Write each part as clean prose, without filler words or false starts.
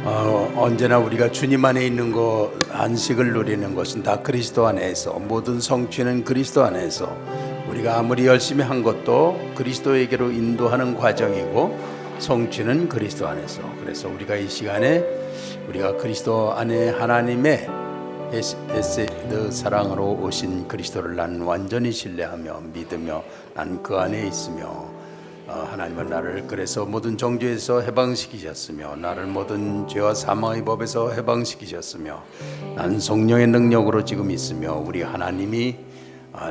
언제나 우리가 주님 안에 있는 거, 안식을 누리는 것은 다 그리스도 안에서, 모든 성취는 그리스도 안에서, 우리가 아무리 열심히 한 것도 그리스도에게로 인도하는 과정이고 성취는 그리스도 안에서. 그래서 우리가 이 시간에 우리가 그리스도 안에 하나님의 에세드 사랑으로 오신 그리스도를 나는 완전히 신뢰하며 믿으며 난 그 안에 있으며, 하나님은 나를 그래서 모든 정죄에서 해방시키셨으며 나를 모든 죄와 사망의 법에서 해방시키셨으며 난 성령의 능력으로 지금 있으며, 우리 하나님이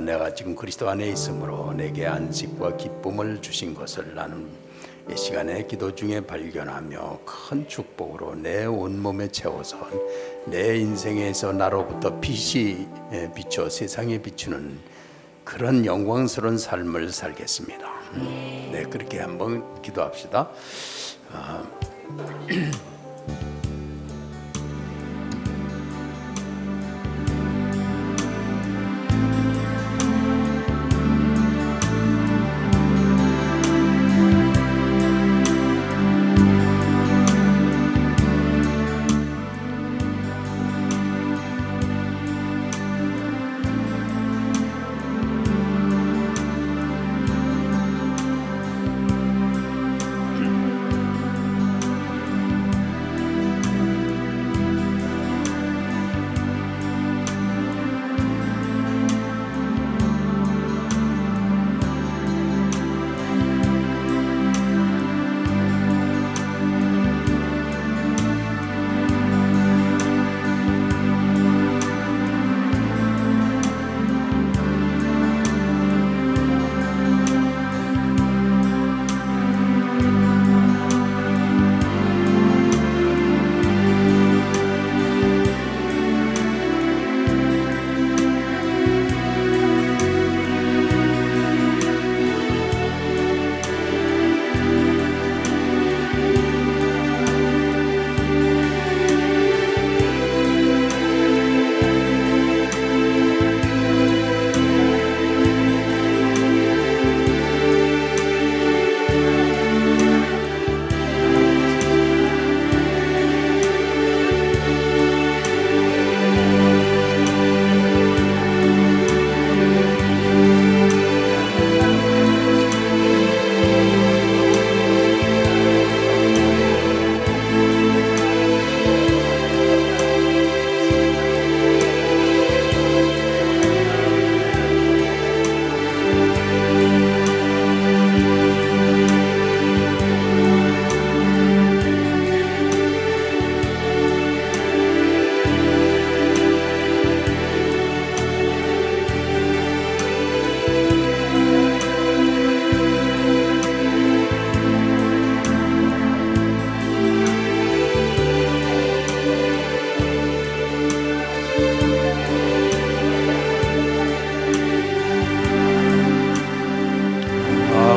내가 지금 그리스도 안에 있으므로 내게 안식과 기쁨을 주신 것을 나는 이 시간에 기도 중에 발견하며 큰 축복으로 내 온몸에 채워서 내 인생에서 나로부터 빛이 비춰 세상에 비추는 그런 영광스러운 삶을 살겠습니다. 네, 그렇게 한번 기도합시다.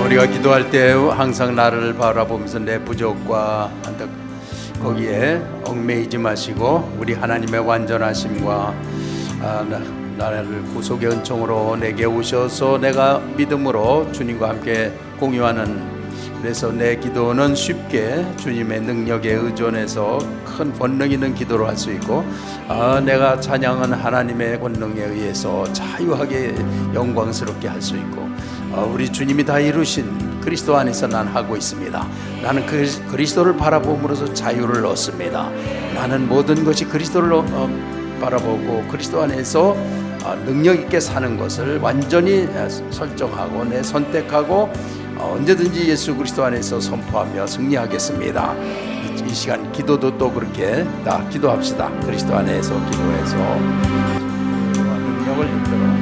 우리가 기도할 때 항상 나를 바라보면서 내 부족과 거기에 얽매이지 마시고 우리 하나님의 완전하심과 나를 구속의 은총으로 내게 오셔서 내가 믿음으로 주님과 함께 공유하는, 그래서 내 기도는 쉽게 주님의 능력에 의존해서 큰 권능 있는 기도를 할 수 있고, 내가 찬양한 하나님의 권능에 의해서 자유하게 영광스럽게 할 수 있고, 우리 주님이 다 이루신 그리스도 안에서 난 하고 있습니다. 나는 그리스도를 바라봄으로써 자유를 얻습니다. 나는 모든 것이 그리스도를 바라보고 그리스도 안에서 능력 있게 사는 것을 완전히 설정하고 선택하고 언제든지 예수 그리스도 안에서 선포하며 승리하겠습니다. 이 시간 기도도 또 그렇게 다 기도합시다. 그리스도 안에서 기도해서 능력을 입도록.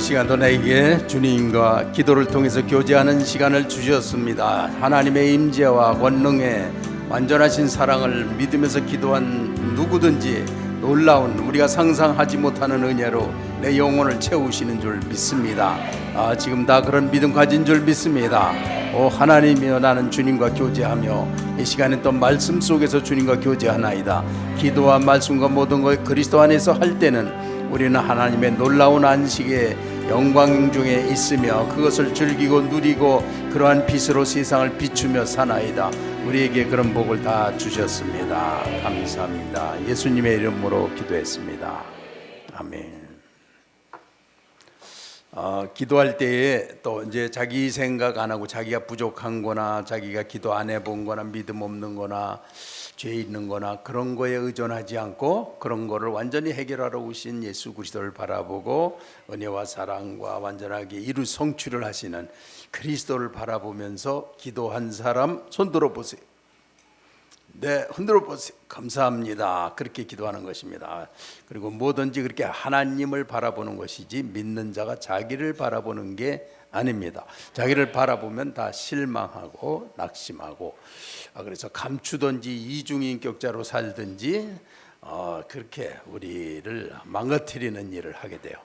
시간도 나에게 주님과 기도를 통해서 교제하는 시간을 주셨습니다. 하나님의 임재와 권능에 완전하신 사랑을 믿으면서 기도한 누구든지 놀라운 우리가 상상하지 못하는 은혜로 내 영혼을 채우시는 줄 믿습니다. 지금 다 그런 믿음 가진 줄 믿습니다. 오 하나님이여, 나는 주님과 교제하며 이 시간에 또 말씀 속에서 주님과 교제하나이다. 기도와 말씀과 모든 것 그리스도 안에서 할 때는 우리는 하나님의 놀라운 안식의 영광 중에 있으며 그것을 즐기고 누리고 그러한 빛으로 세상을 비추며 사나이다. 우리에게 그런 복을 다 주셨습니다. 감사합니다. 예수님의 이름으로 기도했습니다. 아멘. 기도할 때에 또 이제 자기 생각 안 하고 자기가 부족한 거나 자기가 기도 안 해본 거나 믿음 없는 거나 죄 있는 거나 그런 거에 의존하지 않고 그런 거를 완전히 해결하러 오신 예수 그리스도를 바라보고 은혜와 사랑과 완전하게 이루 성취를 하시는 그리스도를 바라보면서 기도한 사람 손 들어보세요. 네, 흔들어 보세요. 감사합니다. 그렇게 기도하는 것입니다. 그리고 뭐든지 그렇게 하나님을 바라보는 것이지 믿는 자가 자기를 바라보는 게 아닙니다. 자기를 바라보면 다 실망하고 낙심하고 그래서 감추든지 이중인격자로 살든지 그렇게 우리를 망가뜨리는 일을 하게 돼요.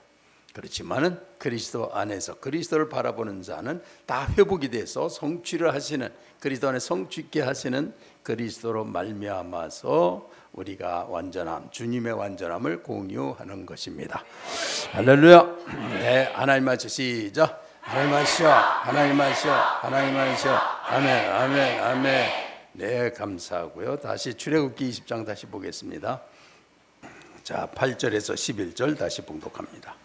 그렇지만은 그리스도 안에서 그리스도를 바라보는 자는 다 회복이 돼서 성취를 하시는 그리스도 안에 성취 있게 하시는 그리스도로 말미암아서 우리가 완전함, 주님의 완전함을 공유하는 것입니다. 할렐루야. 네, 하나님 하시죠. 시작. 하나님 하시죠. 하나님 하시죠. 하나님 하시죠. 아멘, 아멘, 아멘. 네, 감사하고요. 다시 출애굽기 20장 다시 보겠습니다. 자, 8절에서 11절 다시 봉독합니다.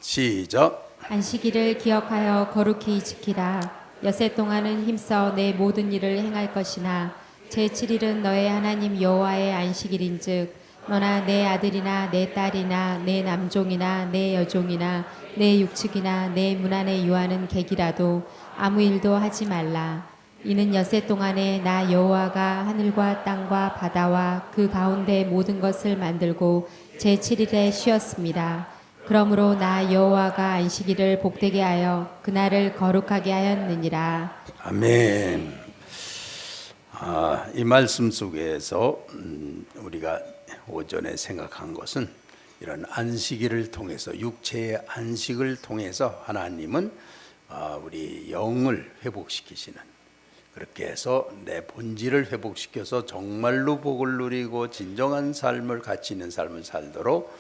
시작. 안식일을 기억하여 거룩히 지키라. 엿새 동안은 힘써 내 모든 일을 행할 것이나 제7일은 너의 하나님 여호와의 안식일인즉 너나 내 아들이나 내 딸이나 내 남종이나 내 여종이나 내 육축이나 내 문 안에 유하는 객이라도 아무 일도 하지 말라. 이는 엿새 동안에 나 여호와가 하늘과 땅과 바다와 그 가운데 모든 것을 만들고 제7일에 쉬었습니다. 그러므로 나 여호와가 안식일을 복되게 하여 그날을 거룩하게 하였느니라. 아멘. 이 말씀 속에서 우리가 오전에 생각한 것은 이런 안식일을 통해서 육체의 안식을 통해서 하나님은 우리 영을 회복시키시는 그렇게 해서 내 본질을 회복시켜서 정말로 복을 누리고 진정한 삶을 가치 있는 삶을 살도록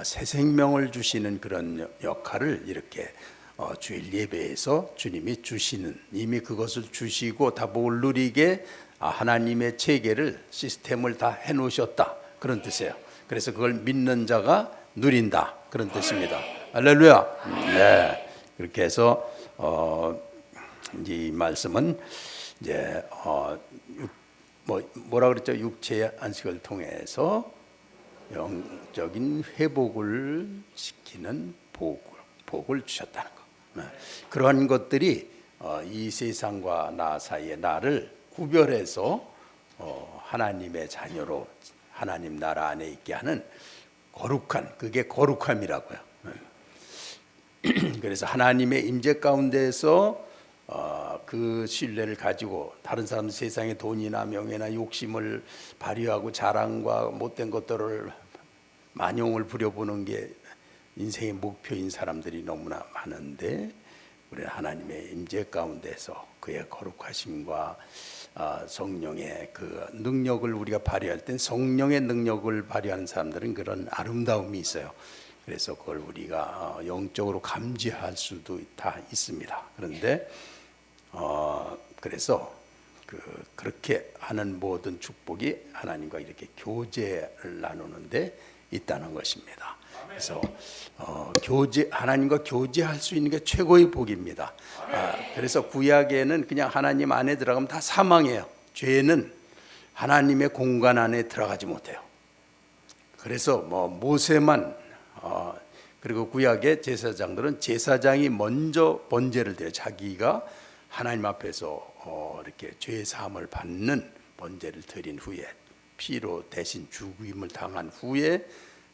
새 생명을 주시는 그런 역할을 이렇게 주일 예배에서 주님이 주시는 이미 그것을 주시고 다 복을 누리게 하나님의 체계를 시스템을 다 해놓으셨다 그런 뜻이에요. 그래서 그걸 믿는 자가 누린다 그런 뜻입니다. 할렐루야. 네, 그렇게 해서 이제 이 말씀은 이제 뭐라 그랬죠? 육체의 안식을 통해서 영적인 회복을 시키는 복을 주셨다는 것. 그러한 것들이 이 세상과 나 사이의 나를 구별해서 하나님의 자녀로 하나님 나라 안에 있게 하는 거룩한 그게 거룩함이라고요. 그래서 하나님의 임재 가운데서 그 신뢰를 가지고 다른 사람 세상의 돈이나 명예나 욕심을 발휘하고 자랑과 못된 것들을 만용을 부려보는 게 인생의 목표인 사람들이 너무나 많은데 우리는 하나님의 임재 가운데서 그의 거룩하심과 성령의 그 능력을 우리가 발휘할 땐 성령의 능력을 발휘하는 사람들은 그런 아름다움이 있어요. 그래서 그걸 우리가 영적으로 감지할 수도 다 있습니다. 그런데 그래서 그렇게 하는 모든 축복이 하나님과 이렇게 교제를 나누는데 있다는 것입니다. 그래서 하나님과 교제할 수 있는 게 최고의 복입니다. 그래서 구약에는 그냥 하나님 안에 들어가면 다 사망이에요. 죄는 하나님의 공간 안에 들어가지 못해요. 그래서 모세만 그리고 구약의 제사장들은 제사장이 먼저 번제를 드려 자기가 하나님 앞에서 이렇게 죄 사함을 받는 번제를 드린 후에 피로 대신 죽임을 당한 후에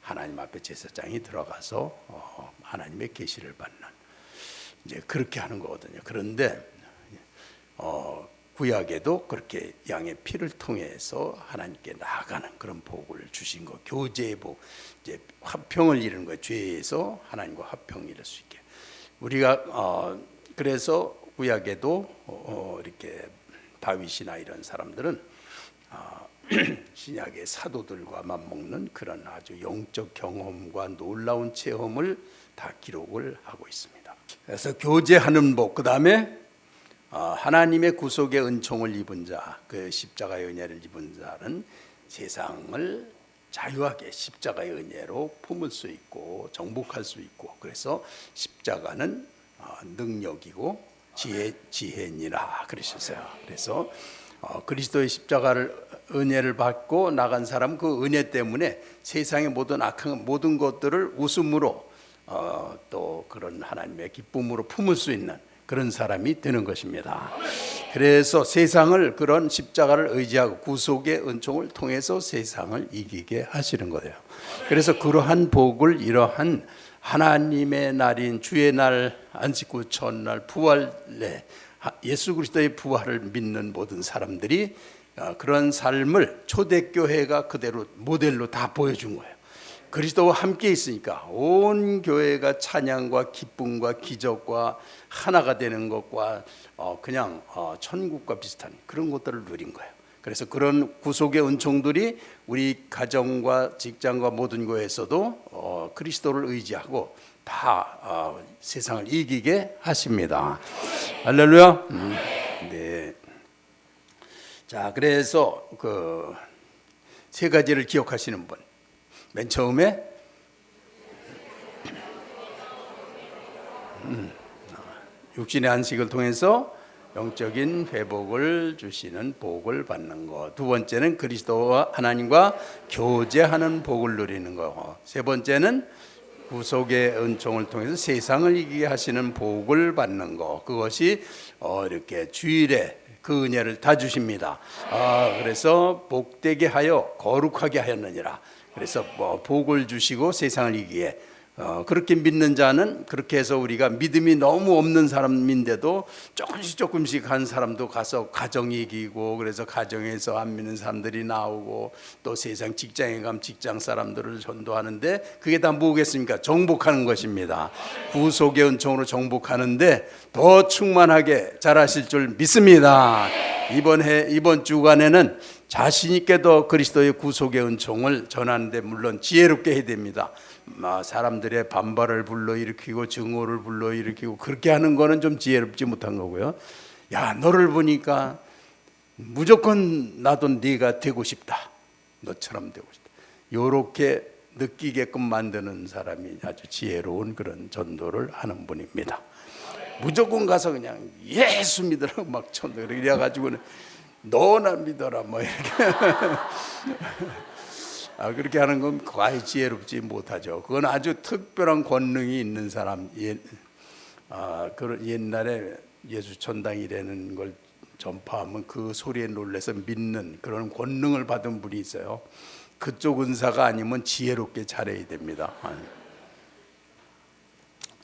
하나님 앞에 제사장이 들어가서 하나님의 계시를 받는 이제 그렇게 하는 거거든요. 그런데 구약에도 그렇게 양의 피를 통해서 하나님께 나아가는 그런 복을 주신 거, 교제의 복, 이제 화평을 이루는 거예요. 죄에서 하나님과 화평을 이룰 수 있게. 우리가 그래서 구약에도 이렇게 다윗이나 이런 사람들은 신약의 사도들과 맞먹는 그런 아주 영적 경험과 놀라운 체험을 다 기록을 하고 있습니다. 그래서 교제하는 복, 그 다음에 하나님의 구속의 은총을 입은 자, 그 십자가의 은혜를 입은 자는 세상을 자유하게 십자가의 은혜로 품을 수 있고 정복할 수 있고, 그래서 십자가는 능력이고 지혜니라 그러셨어요. 그래서 그리스도의 십자가를 은혜를 받고 나간 사람, 그 은혜 때문에 세상의 모든 악한 모든 것들을 웃음으로 또 그런 하나님의 기쁨으로 품을 수 있는 그런 사람이 되는 것입니다. 그래서 세상을 그런 십자가를 의지하고 구속의 은총을 통해서 세상을 이기게 하시는 거예요. 그래서 그러한 복을 이러한 하나님의 날인 주의 날, 안식구 첫날, 부활에 예수 그리스도의 부활을 믿는 모든 사람들이 그런 삶을 초대교회가 그대로 모델로 다 보여준 거예요. 그리스도와 함께 있으니까 온 교회가 찬양과 기쁨과 기적과 하나가 되는 것과 그냥 천국과 비슷한 그런 것들을 누린 거예요. 그래서 그런 구속의 은총들이 우리 가정과 직장과 모든 교회에서도 그리스도를 의지하고 다 세상을 이기게 하십니다. 할렐루야. 네. 자, 그래서 그 세 가지를 기억하시는 분. 맨 처음에 육신의 안식을 통해서 영적인 회복을 주시는 복을 받는 것. 두 번째는 그리스도와 하나님과 교제하는 복을 누리는 것. 세 번째는 구속의 은총을 통해서 세상을 이기게 하시는 복을 받는 것. 그것이 이렇게 주일에 그 은혜를 다 주십니다. 그래서 복되게 하여 거룩하게 하였느니라. 그래서 복을 주시고 세상을 이기게, 그렇게 믿는 자는 그렇게 해서 우리가 믿음이 너무 없는 사람인데도 조금씩 한 사람도 가서 가정 이기고, 그래서 가정에서 안 믿는 사람들이 나오고, 또 세상 직장에 가면 직장 사람들을 전도하는데 그게 다 뭐겠습니까? 정복하는 것입니다. 구속의 은총으로 정복하는데 더 충만하게 잘하실 줄 믿습니다. 이번 주간에는 자신 있게 더 그리스도의 구속의 은총을 전하는데 물론 지혜롭게 해야 됩니다. 사람들의 반발을 불러일으키고 증오를 불러일으키고 그렇게 하는 거는 좀 지혜롭지 못한 거고요. 야, 너를 보니까 무조건 나도 네가 되고 싶다, 너처럼 되고 싶다, 요렇게 느끼게끔 만드는 사람이 아주 지혜로운 그런 전도를 하는 분입니다. 무조건 가서 그냥 예수 믿으라고 막 전도 이래가지고는 너나 믿어라 뭐 이렇게 그렇게 하는 건 과히 지혜롭지 못하죠. 그건 아주 특별한 권능이 있는 사람. 옛날에 예수 천당이라는 걸 전파하면 그 소리에 놀라서 믿는 그런 권능을 받은 분이 있어요. 그쪽 은사가 아니면 지혜롭게 잘해야 됩니다.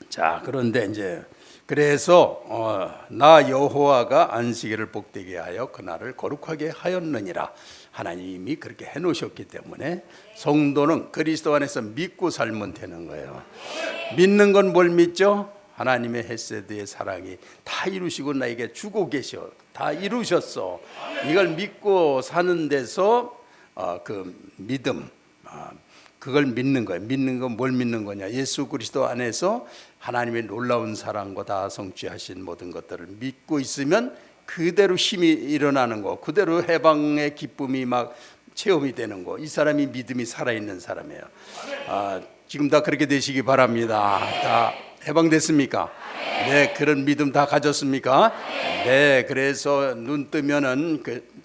자, 그런데 이제 그래서 나 여호와가 안식일을 복되게 하여 그날을 거룩하게 하였느니라. 하나님이 그렇게 해놓으셨기 때문에 성도는 그리스도 안에서 믿고 살면 되는 거예요. 믿는 건 뭘 믿죠? 하나님의 헤세드의 사랑이 다 이루시고 나에게 주고 계셔. 다 이루셨어. 이걸 믿고 사는 데서 그 믿음, 그걸 믿는 거예요. 믿는 건 뭘 믿는 거냐? 예수 그리스도 안에서 하나님의 놀라운 사랑과 다 성취하신 모든 것들을 믿고 있으면 그대로 힘이 일어나는 거, 그대로 해방의 기쁨이 막 체험이 되는 거. 이 사람이 믿음이 살아있는 사람이에요. 지금 다 그렇게 되시기 바랍니다. 다 해방됐습니까? 네, 그런 믿음 다 가졌습니까? 네, 그래서 눈 뜨면은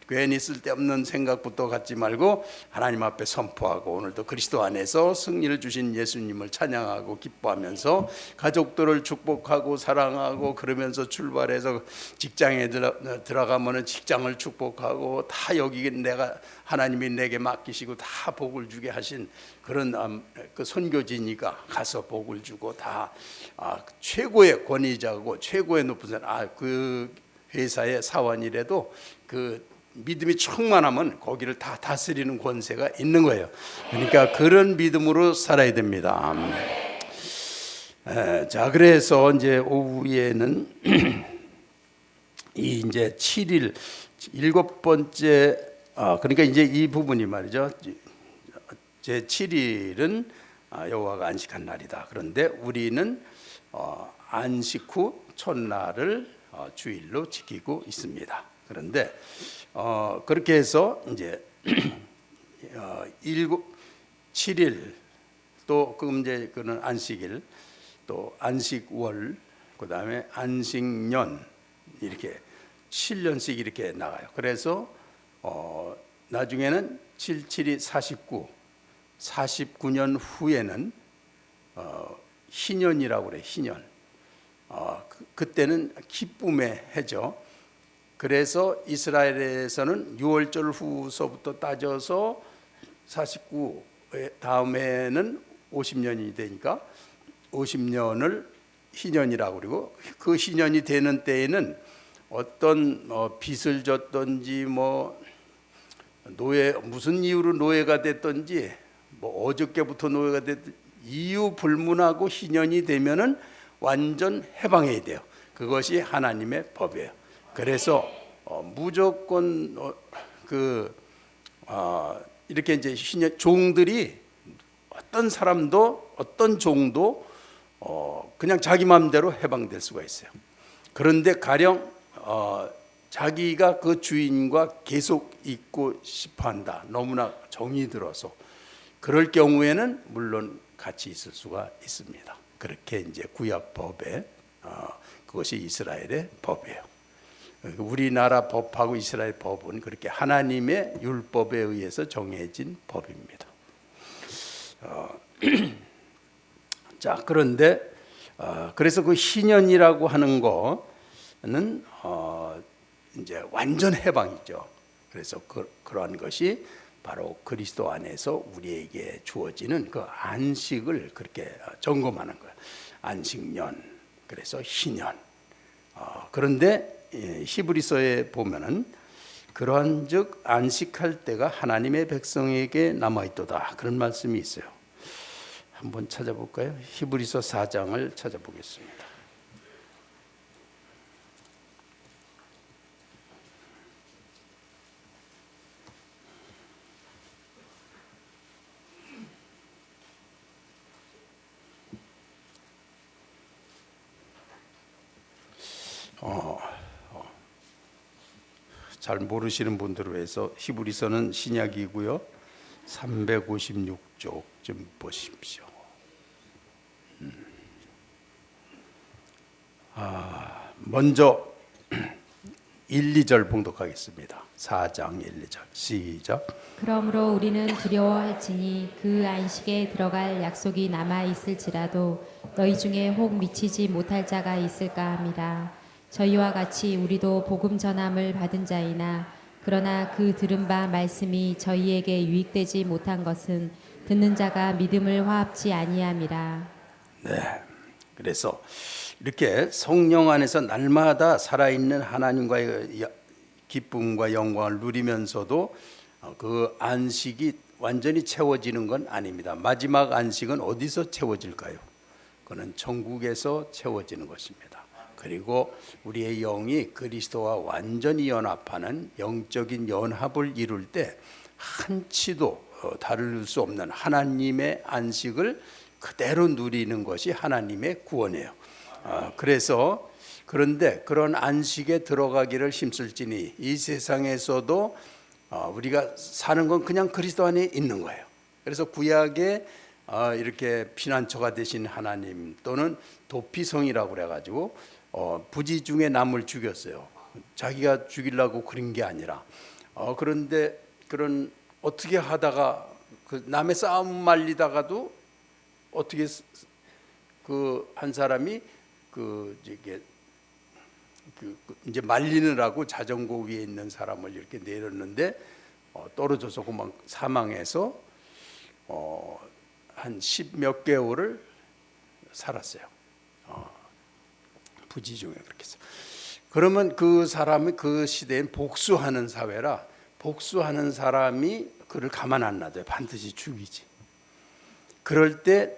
괜히 쓸데없는 생각부터 갖지 말고 하나님 앞에 선포하고 오늘도 그리스도 안에서 승리를 주신 예수님을 찬양하고 기뻐하면서 가족들을 축복하고 사랑하고 그러면서 출발해서 직장에 들어가면은 직장을 축복하고 다 여기 내가 하나님이 내게 맡기시고 다 복을 주게 하신 그런 그 선교지니까 가서 복을 주고 다 최고의 권위자고 최고의 높은 사람 그 회사의 사원이라도 그 믿음이 충만하면 거기를 다 다스리는 권세가 있는 거예요. 그러니까 그런 믿음으로 살아야 됩니다. 자, 그래서 이제 오후에는 이 이제 7일 일곱 번째 그러니까 이제 이 부분이 말이죠. 제 7일은 여호와가 안식한 날이다. 그런데 우리는 안식 후 첫날을 주일로 지키고 있습니다. 그런데 그렇게 해서 이제 7일 또 그럼 이제 그는 안식일 또 안식월 그다음에 안식년 이렇게 7년씩 이렇게 나가요. 그래서 나중에는 77이 49, 49년 후에는 희년이라고 그래. 희년. 그때는 기쁨의 해죠. 그래서 이스라엘에서는 6월절 후서부터 따져서 49 다음에는 50년이 되니까 50년을 희년이라고 그러고 그 희년이 되는 때에는 어떤 빚을 졌든지 뭐 노예 무슨 이유로 노예가 됐든지 뭐 어저께부터 노예가 됐든지 이유 불문하고 희년이 되면은 완전 해방해야 돼요. 그것이 하나님의 법이에요. 그래서 무조건 이렇게 이제 종들이 어떤 사람도 어떤 종도 그냥 자기 마음대로 해방될 수가 있어요. 그런데 가령 자기가 그 주인과 계속 있고 싶어한다. 너무나 정이 들어서 그럴 경우에는 물론 같이 있을 수가 있습니다. 그렇게 이제 구약 법에 그것이 이스라엘의 법이에요. 우리나라 법하고 이스라엘 법은 그렇게 하나님의 율법에 의해서 정해진 법입니다. 자, 그런데 그래서 그 희년이라고 하는 거는 이제 완전 해방이죠. 그래서 그러한 것이 바로 그리스도 안에서 우리에게 주어지는 그 안식을 그렇게 점검하는 거예요. 안식년, 그래서 희년. 그런데 히브리서에 보면은 그러한즉 안식할 때가 하나님의 백성에게 남아있도다 그런 말씀이 있어요. 한번 찾아볼까요? 히브리서 4장을 찾아보겠습니다. 잘 모르시는 분들을 위해서 히브리서는 신약이고요. 356쪽 좀 보십시오. 먼저 1, 2절 봉독하겠습니다. 4장 1, 2절 시작. 그러므로 우리는 두려워할지니 그 안식에 들어갈 약속이 남아 있을지라도 너희 중에 혹 미치지 못할 자가 있을까 함이라. 저희와 같이 우리도 복음 전함을 받은 자이나 그러나 그 들은 바 말씀이 저희에게 유익되지 못한 것은 듣는 자가 믿음을 화합지 아니함이라. 네. 그래서 이렇게 성령 안에서 날마다 살아있는 하나님과의 기쁨과 영광을 누리면서도 그 안식이 완전히 채워지는 건 아닙니다. 마지막 안식은 어디서 채워질까요? 그는 천국에서 채워지는 것입니다. 그리고 우리의 영이 그리스도와 완전히 연합하는 영적인 연합을 이룰 때 한치도 다를 수 없는 하나님의 안식을 그대로 누리는 것이 하나님의 구원이에요. 그래서 그런데 그런 안식에 들어가기를 힘쓸지니 이 세상에서도 우리가 사는 건 그냥 그리스도 안에 있는 거예요. 그래서 구약의 이렇게 피난처가 되신 하나님 또는 도피성이라고 그래가지고 부지 중에 남을 죽였어요. 자기가 죽이려고 그런 게 아니라 그런데 그런 어떻게 하다가 그 남의 싸움 말리다가도 어떻게 그 한 사람이 이제 말리느라고 자전거 위에 있는 사람을 이렇게 내렸는데 떨어져서 그만 사망해서 한 10몇 개월을 살았어요. 부지 중에 그렇게 해서. 그러면 그 사람이 그 시대엔 복수하는 사회라 복수하는 사람이 그를 가만 안 놔둬요. 반드시 죽이지. 그럴 때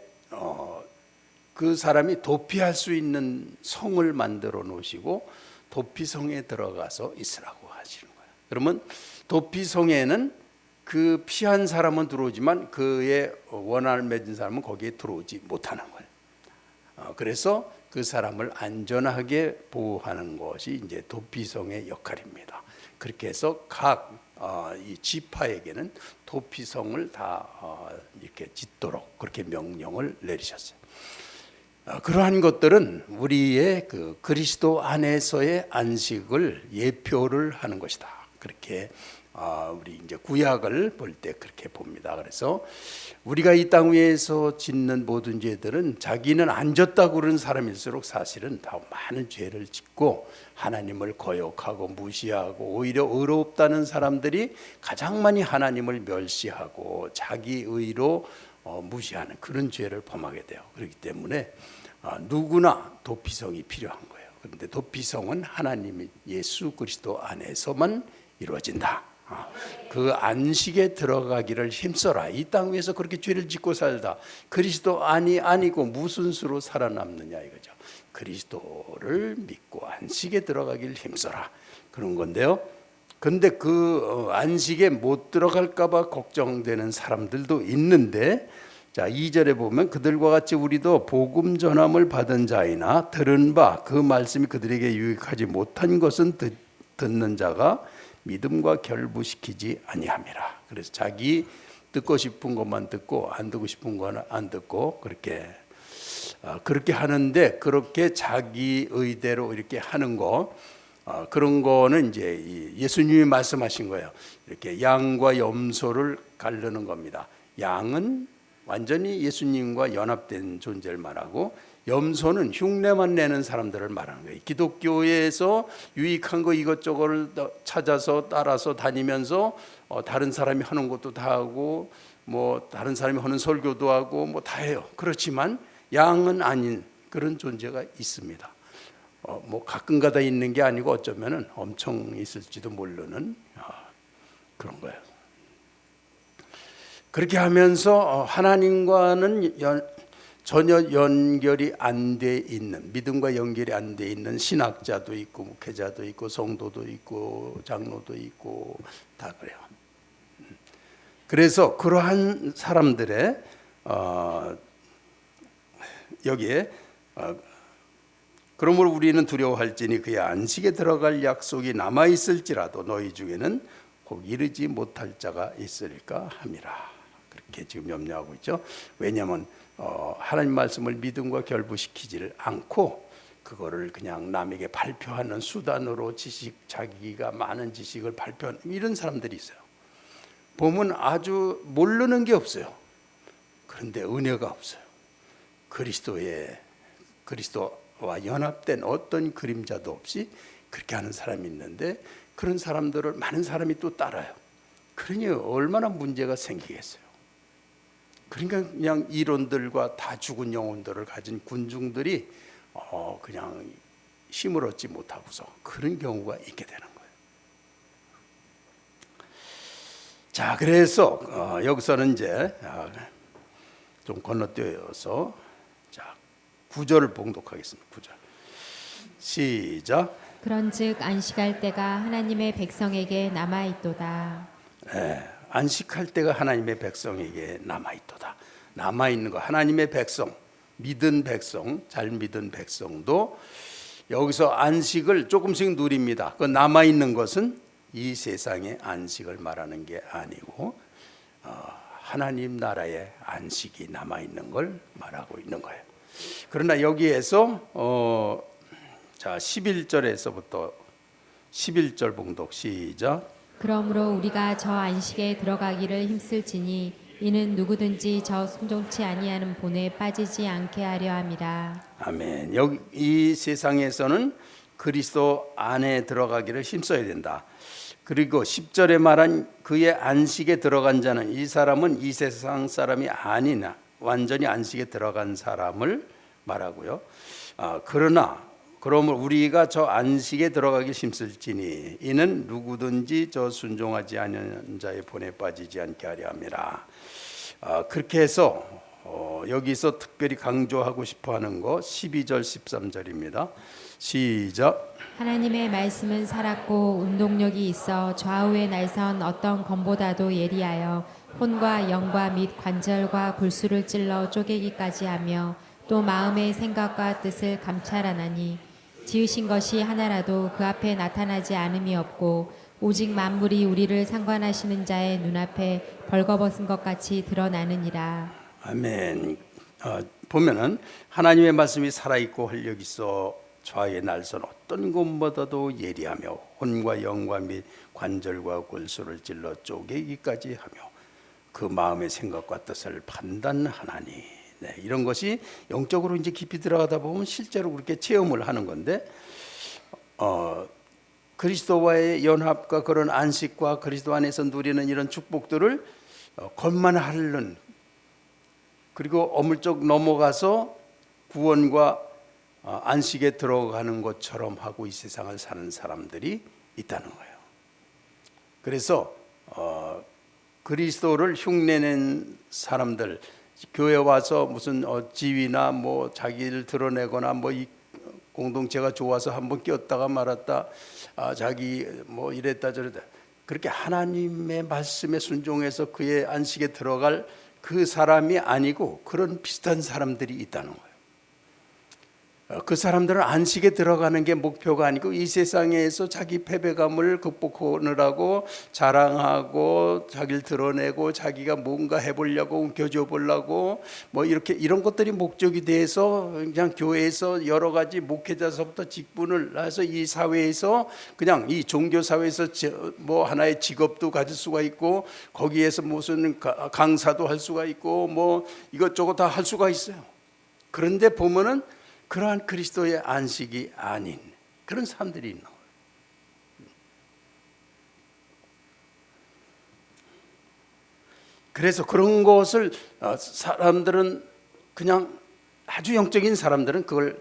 그 사람이 도피할 수 있는 성을 만들어 놓으시고 도피성에 들어가서 있으라고 하시는 거예요. 그러면 도피성에는 그 피한 사람은 들어오지만 그의 원한을 맺은 사람은 거기에 들어오지 못하는 거예요. 그래서 그 사람을 안전하게 보호하는 것이 이제 도피성의 역할입니다. 그렇게 해서 각 이 지파에게는 도피성을 다 이렇게 짓도록 그렇게 명령을 내리셨어요. 그러한 것들은 우리의 그 그리스도 안에서의 안식을 예표를 하는 것이다. 그렇게 우리 이제 구약을 볼 때 그렇게 봅니다. 그래서 우리가 이 땅 위에서 짓는 모든 죄들은 자기는 안 졌다고 그러는 사람일수록 사실은 더 많은 죄를 짓고 하나님을 거역하고 무시하고 오히려 의롭다는 사람들이 가장 많이 하나님을 멸시하고 자기 의로 무시하는 그런 죄를 범하게 돼요. 그렇기 때문에 누구나 도피성이 필요한 거예요. 그런데 도피성은 하나님 예수 그리스도 안에서만 이루어진다. 그 안식에 들어가기를 힘써라. 이 땅 위에서 그렇게 죄를 짓고 살다 그리스도 아니고 무슨 수로 살아남느냐 이거죠. 그리스도를 믿고 안식에 들어가기를 힘써라 그런 건데요. 근데 그 안식에 못 들어갈까 봐 걱정되는 사람들도 있는데, 자 2절에 보면 그들과 같이 우리도 복음 전함을 받은 자이나 들은 바 그 말씀이 그들에게 유익하지 못한 것은 듣는 자가 믿음과 결부시키지 아니함이라. 그래서 자기 듣고 싶은 것만 듣고 안 듣고 싶은 거는 안 듣고 그렇게 하는데, 그렇게 자기 의대로 이렇게 하는 거 그런 거는 이제 예수님이 말씀하신 거예요. 이렇게 양과 염소를 가르는 겁니다. 양은 완전히 예수님과 연합된 존재를 말하고 염소는 흉내만 내는 사람들을 말하는 거예요. 기독교에서 유익한 거 이것저것을 찾아서 따라서 다니면서 다른 사람이 하는 것도 다 하고 뭐 다른 사람이 하는 설교도 하고 뭐 다 해요. 그렇지만 양은 아닌 그런 존재가 있습니다. 뭐 가끔가다 있는 게 아니고 어쩌면은 엄청 있을지도 모르는 그런 거예요. 그렇게 하면서 하나님과는 전혀 연결이 안 돼 있는, 믿음과 연결이 안 돼 있는 신학자도 있고 목회자도 있고 성도도 있고 장로도 있고 다 그래요. 그래서 그러한 사람들의 여기에 그러므로 우리는 두려워할지니 그의 안식에 들어갈 약속이 남아 있을지라도 너희 중에는 꼭 이르지 못할 자가 있으리까 함이라. 그렇게 지금 염려하고 있죠. 왜냐하면 하나님 말씀을 믿음과 결부시키지를 않고 그거를 그냥 남에게 발표하는 수단으로 자기가 많은 지식을 발표하는 이런 사람들이 있어요. 보면 아주 모르는 게 없어요. 그런데 은혜가 없어요. 그리스도와 연합된 어떤 그림자도 없이 그렇게 하는 사람이 있는데, 그런 사람들을 많은 사람이 또 따라요. 그러니 얼마나 문제가 생기겠어요. 그러니까 그냥 이론들과 다 죽은 영혼들을 가진 군중들이 그냥 힘을 얻지 못하고서 그런 경우가 있게 되는 거예요. 자, 그래서 여기서는 이제 좀 건너뛰어서 자 9절을 봉독하겠습니다. 9절 시작. 그런즉 안식할 때가 하나님의 백성에게 남아 있도다. 네, 안식할 때가 하나님의 백성에게 남아있도다. 남아있는 거, 하나님의 백성, 믿은 백성, 잘 믿은 백성도 여기서 안식을 조금씩 누립니다. 그 남아있는 것은 이 세상의 안식을 말하는 게 아니고 하나님 나라의 안식이 남아 있는 걸 말하고 있는 거예요. 그러나 여기에서 자 11절에서부터 11절 봉독 시작. 그러므로 우리가 저 안식에 들어가기를 힘쓸지니 이는 누구든지 저 순종치 아니하는 본에 빠지지 않게 하려 함이라. 아멘. 여기 이 세상에서는 그리스도 안에 들어가기를 힘써야 된다. 그리고 10절에 말한 그의 안식에 들어간 자는 이 사람은 이 세상 사람이 아니나 완전히 안식에 들어간 사람을 말하고요. 그러면 우리가 저 안식에 들어가기 힘쓸지니 이는 누구든지 저 순종하지 않는 자의 본에 빠지지 않게 하려 함이라. 그렇게 해서 여기서 특별히 강조하고 싶어하는 거 12절 13절입니다. 시작. 하나님의 말씀은 살았고 운동력이 있어 좌우에 날선 어떤 검보다도 예리하여 혼과 영과 및 관절과 골수를 찔러 쪼개기까지 하며 또 마음의 생각과 뜻을 감찰하나니 지으신 것이 하나라도 그 앞에 나타나지 않음이 없고 오직 만물이 우리를 상관하시는 자의 눈앞에 벌거벗은 것 같이 드러나느니라. 아멘. 보면은 하나님의 말씀이 살아있고 활력 있어 좌의 날선 어떤 것보다도 예리하며 혼과 영과 및 관절과 골수를 찔러 쪼개기까지 하며 그 마음의 생각과 뜻을 판단하나니. 네, 이런 것이 영적으로 이제 깊이 들어가다 보면 실제로 그렇게 체험을 하는 건데, 그리스도와의 연합과 그런 안식과 그리스도 안에서 누리는 이런 축복들을 겉만 핥는, 그리고 어물쩍 넘어가서 구원과 안식에 들어가는 것처럼 하고 이 세상을 사는 사람들이 있다는 거예요. 그래서 그리스도를 흉내낸 사람들, 교회 와서 무슨 지위나 뭐 자기를 드러내거나 뭐 이 공동체가 좋아서 한번 끼었다가 말았다, 자기 뭐 이랬다 저랬다, 그렇게 하나님의 말씀에 순종해서 그의 안식에 들어갈 그 사람이 아니고 그런 비슷한 사람들이 있다는 거예요. 그 사람들은 안식에 들어가는 게 목표가 아니고 이 세상에서 자기 패배감을 극복하느라고 자랑하고 자기를 드러내고 자기가 뭔가 해보려고 움켜쥐어 보려고 뭐 이렇게 이런 것들이 목적이 돼서 그냥 교회에서 여러 가지 목회자서부터 직분을 해서 이 사회에서 그냥 이 종교 사회에서 뭐 하나의 직업도 가질 수가 있고 거기에서 무슨 강사도 할 수가 있고 뭐 이것저것 다 할 수가 있어요. 그런데 보면은 그러한 그리스도의 안식이 아닌 그런 사람들이 있는 거예요. 그래서 그런 것을 사람들은 그냥 아주 영적인 사람들은 그걸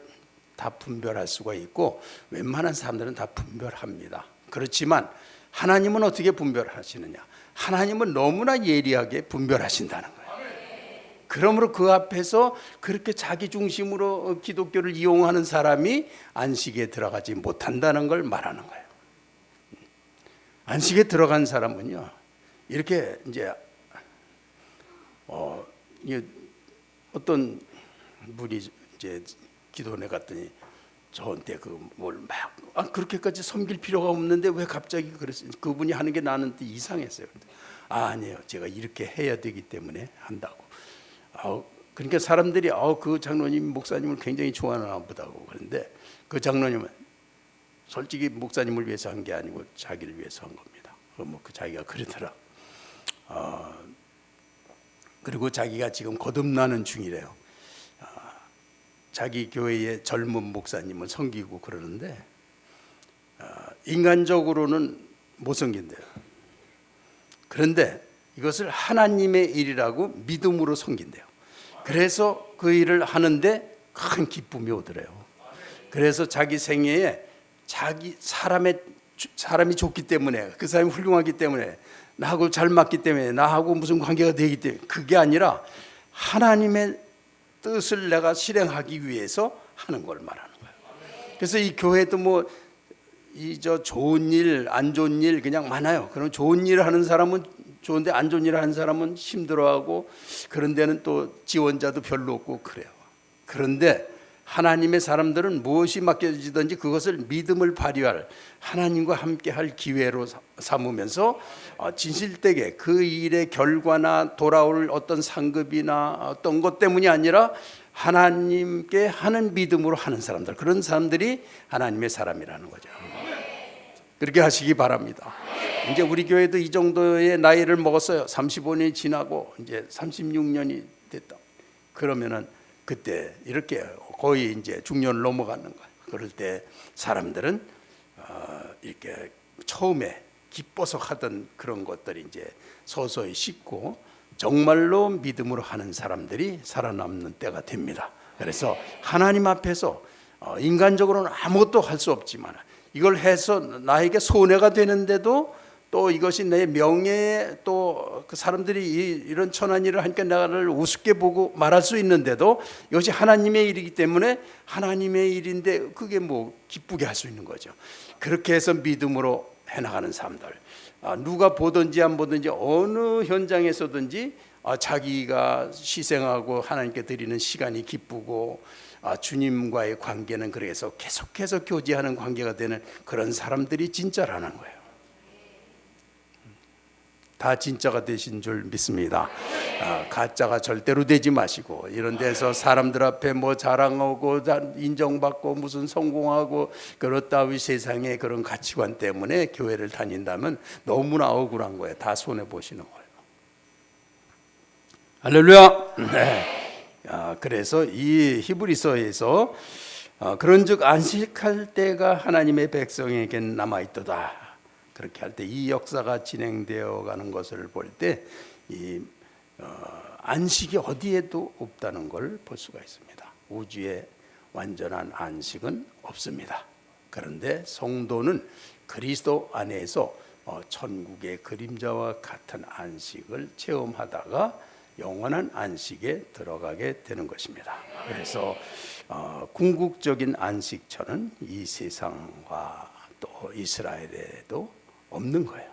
다 분별할 수가 있고 웬만한 사람들은 다 분별합니다. 그렇지만 하나님은 어떻게 분별하시느냐? 하나님은 너무나 예리하게 분별하신다는 거예요. 그러므로 그 앞에서 그렇게 자기 중심으로 기독교를 이용하는 사람이 안식에 들어가지 못한다는 걸 말하는 거예요. 안식에 들어간 사람은요, 이렇게 이제 어떤 분이 이제 기도원에 갔더니 저한테 그렇게까지 섬길 필요가 없는데 왜 갑자기 그랬어요? 그분이 하는 게 나는 이상했어요. 아니에요, 제가 이렇게 해야 되기 때문에 한다고. 그러니까 사람들이 그 장로님 목사님을 굉장히 좋아하나 보다고 그런데 그 장로님은 솔직히 목사님을 위해서 한 게 아니고 자기를 위해서 한 겁니다. 그 자기가 그러더라. 그리고 자기가 지금 거듭나는 중이래요. 자기 교회의 젊은 목사님을 섬기고 그러는데 인간적으로는 못 섬긴대요. 그런데 이것을 하나님의 일이라고 믿음으로 섬긴대요. 그래서 그 일을 하는데 큰 기쁨이 오더래요. 그래서 자기 생애에 자기 사람이 좋기 때문에, 그 사람이 훌륭하기 때문에, 나하고 잘 맞기 때문에, 나하고 무슨 관계가 되기 때문에, 그게 아니라 하나님의 뜻을 내가 실행하기 위해서 하는 걸 말하는 거예요. 그래서 이 교회도 뭐 좋은 일, 안 좋은 일 그냥 많아요. 그럼 좋은 일을 하는 사람은 좋은데 안 좋은 일을 하는 사람은 힘들어하고 그런 데는 또 지원자도 별로 없고 그래요. 그런데 하나님의 사람들은 무엇이 맡겨지든지 그것을 믿음을 발휘할 하나님과 함께할 기회로 삼으면서 진실되게 그 일의 결과나 돌아올 어떤 상급이나 어떤 것 때문이 아니라 하나님께 하는 믿음으로 하는 사람들, 그런 사람들이 하나님의 사람이라는 거죠. 그렇게 하시기 바랍니다. 이제 우리 교회도 이 정도의 나이를 먹었어요. 35년이 지나고 이제 36년이 됐다. 그러면은 그때 이렇게 거의 이제 중년을 넘어가는 거예요. 그럴 때 사람들은 이렇게 처음에 기뻐서 하던 그런 것들이 이제 서서히 식고 정말로 믿음으로 하는 사람들이 살아남는 때가 됩니다. 그래서 하나님 앞에서 인간적으로는 아무것도 할 수 없지만 이걸 해서 나에게 손해가 되는데도 또 이것이 내 명예에 또 그 사람들이 이런 천한 일을 하니까 나를 우습게 보고 말할 수 있는데도 이것이 하나님의 일이기 때문에 하나님의 일인데 그게 뭐 기쁘게 할 수 있는 거죠. 그렇게 해서 믿음으로 해나가는 사람들, 누가 보든지 안 보든지 어느 현장에서든지 자기가 희생하고 하나님께 드리는 시간이 기쁘고 주님과의 관계는 그래서 계속해서 교제하는 관계가 되는 그런 사람들이 진짜라는 거예요. 다 진짜가 되신 줄 믿습니다. 가짜가 절대로 되지 마시고 이런 데서 사람들 앞에 뭐 자랑하고 인정받고 무슨 성공하고 그렇다 이 세상의 그런 가치관 때문에 교회를 다닌다면 너무나 억울한 거예요. 다 손해 보시는 거예요. 할렐루야. 네. 그래서 이 히브리서에서 그런즉 안식할 때가 하나님의 백성에겐 남아 있도다. 그렇게 할 때 이 역사가 진행되어 가는 것을 볼 때 이 안식이 어디에도 없다는 걸 볼 수가 있습니다. 우주에 완전한 안식은 없습니다. 그런데 성도는 그리스도 안에서 천국의 그림자와 같은 안식을 체험하다가 영원한 안식에 들어가게 되는 것입니다. 그래서 궁극적인 안식처는 이 세상과 또 이스라엘에도 없는 거예요.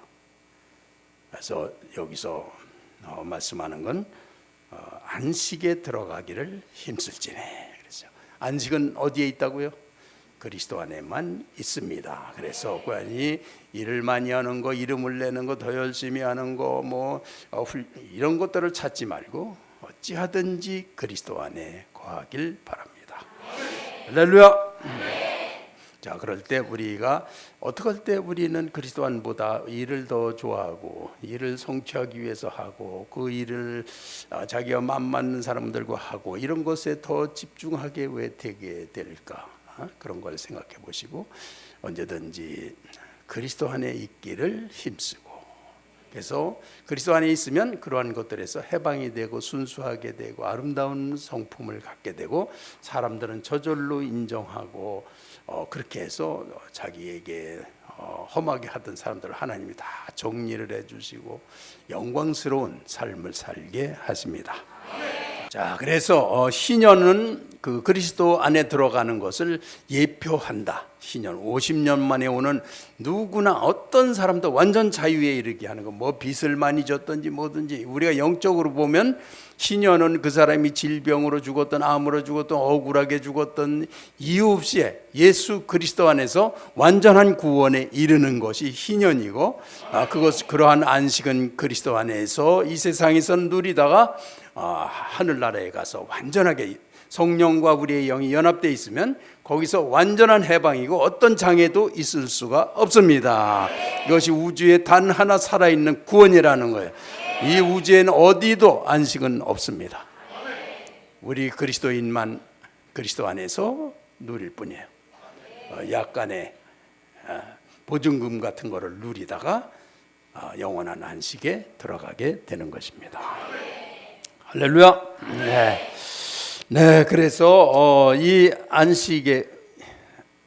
그래서 여기서 말씀하는 건 안식에 들어가기를 힘쓸지네. 그래서 안식은 어디에 있다고요? 그리스도 안에만 있습니다. 그래서 괜히 일을 많이 하는 거, 이름을 내는 거, 더 열심히 하는 거, 뭐 이런 것들을 찾지 말고 어찌하든지 그리스도 안에 거하길 바랍니다. 할렐루야. 자, 그럴 때 우리가 어떻게 할 때 우리는 그리스도 안보다 일을 더 좋아하고 일을 성취하기 위해서 하고 그 일을 자기와 맘 맞는 사람들과 하고 이런 것에 더 집중하게 왜 되게 될까? 그런 걸 생각해 보시고 언제든지 그리스도 안에 있기를 힘쓰고, 그래서 그리스도 안에 있으면 그러한 것들에서 해방이 되고 순수하게 되고 아름다운 성품을 갖게 되고 사람들은 저절로 인정하고 그렇게 해서 자기에게 험하게 하던 사람들을 하나님이 다 정리를 해주시고 영광스러운 삶을 살게 하십니다. 자, 그래서 신년은 그 그리스도 안에 들어가는 것을 예표한다. 신년 50년 만에 오는 누구나 어떤 사람도 완전 자유에 이르게 하는 거, 뭐 빚을 많이 졌든지 뭐든지 우리가 영적으로 보면 신년은 그 사람이 질병으로 죽었던, 암으로 죽었던, 억울하게 죽었던 이유 없이 예수 그리스도 안에서 완전한 구원에 이르는 것이 신년이고, 그러한 안식은 그리스도 안에서 이 세상에서 누리다가 하늘나라에 가서 완전하게 성령과 우리의 영이 연합되어 있으면 거기서 완전한 해방이고 어떤 장애도 있을 수가 없습니다. 이것이 우주에 단 하나 살아있는 구원이라는 거예요. 이 우주에는 어디도 안식은 없습니다. 우리 그리스도인만 그리스도 안에서 누릴 뿐이에요. 약간의 보증금 같은 거를 누리다가 영원한 안식에 들어가게 되는 것입니다. 할렐루야. 네, 그래서 이 안식에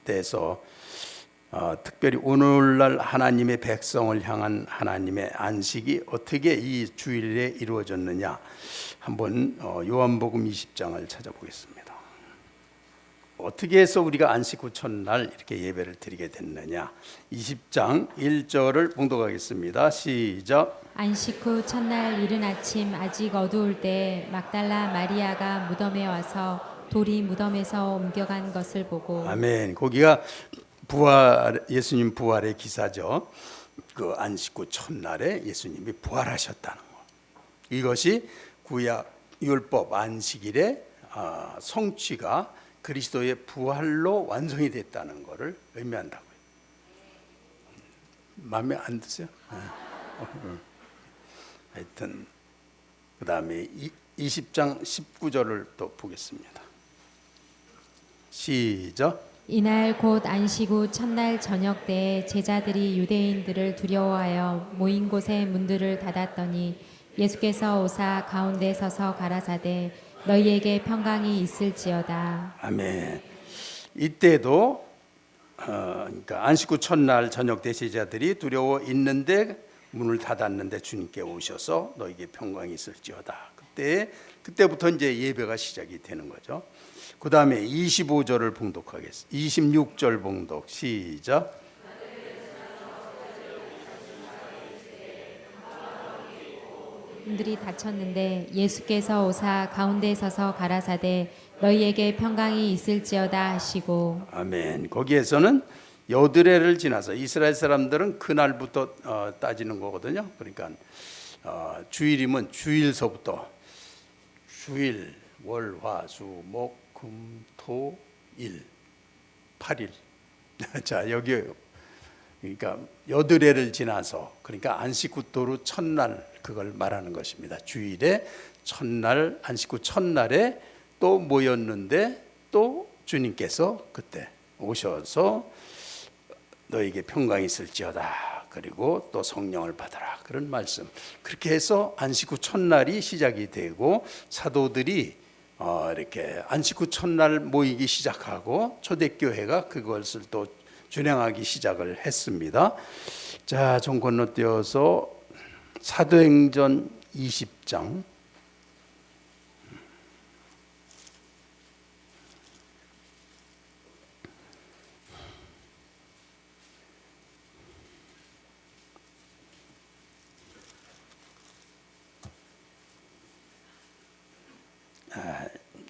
대해서 특별히 오늘날 하나님의 백성을 향한 하나님의 안식이 어떻게 이 주일에 이루어졌느냐, 한번 요한복음 20장을 찾아보겠습니다. 어떻게 해서 우리가 안식 후 첫날 이렇게 예배를 드리게 됐느냐. 20장 1절을 봉독하겠습니다. 시작. 안식 후 첫날 이른 아침 아직 어두울 때 막달라 마리아가 무덤에 와서 돌이 무덤에서 옮겨간 것을 보고 아멘. 거기가 부활, 예수님 부활의 기사죠. 그 안식 후 첫날에 예수님이 부활하셨다는 거. 이것이 구약 율법 안식일의 성취가 그리스도의 부활로 완성이 됐다는 것을 의미한다고요. 마음에 안 드세요? 하여튼 그 다음에 20장 19절을 또 보겠습니다. 시작. 이날 곧 안식 후 첫날 저녁 때에 제자들이 유대인들을 두려워하여 모인 곳의 문들을 닫았더니 예수께서 오사 가운데 서서 가라사대 너희에게 평강이 있을지어다. 아멘. 이때도 그러니까 안식 후 첫날 저녁 때 제자들이 두려워 있는데 문을 닫았는데 주님께 오셔서 너에게 평강이 있을지어다. 그때부터 이제 예배가 시작이 되는 거죠. 그 다음에 25절을 봉독하겠습니다. 26절 봉독 시작. 문들이 닫혔는데 예수께서 오사 가운데 서서 가라사대 너희에게 평강이 있을지어다 하시고 아멘. 거기에서는 여드레를 지나서 이스라엘 사람들은 그날부터 따지는 거거든요. 그러니까 주일이면 주일서부터 주일, 월, 화, 수, 목, 금, 토, 일 8일. 자, 여기 그러니까 여드레를 지나서 그러니까 안식 후 도루 첫날 그걸 말하는 것입니다. 주일에 첫날 안식 후 첫날에 또 모였는데 또 주님께서 그때 오셔서 너에게 평강이 있을지어다. 그리고 또 성령을 받아라. 그런 말씀. 그렇게 해서 안식 후 첫날이 시작이 되고 사도들이 이렇게 안식 후 첫날 모이기 시작하고 초대교회가 그것을 또 준행하기 시작을 했습니다. 자, 좀 건너뛰어서 사도행전 20장.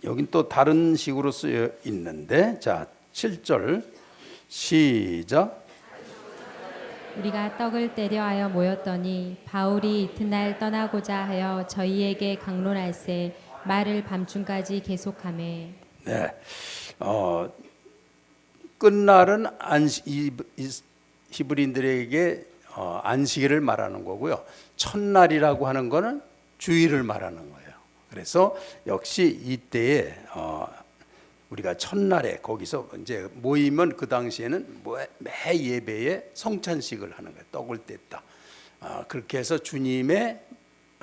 여긴 또 다른 식으로 쓰여 있는데, 자, 7절 시작. 우리가 떡을 때려하여 모였더니 바울이 이튿날 떠나고자 하여 저희에게 강론할세 말을 밤중까지 계속하매. 네, 끝날은 히브리인들에게 안식일을 말하는 거고요. 첫날이라고 하는 거는 주일을 말하는 거예요. 그래서 역시 이때에 우리가 첫날에 거기서 이제 모이면 그 당시에는 매 예배에 성찬식을 하는 거예요. 떡을 뗐다. 그렇게 해서 주님의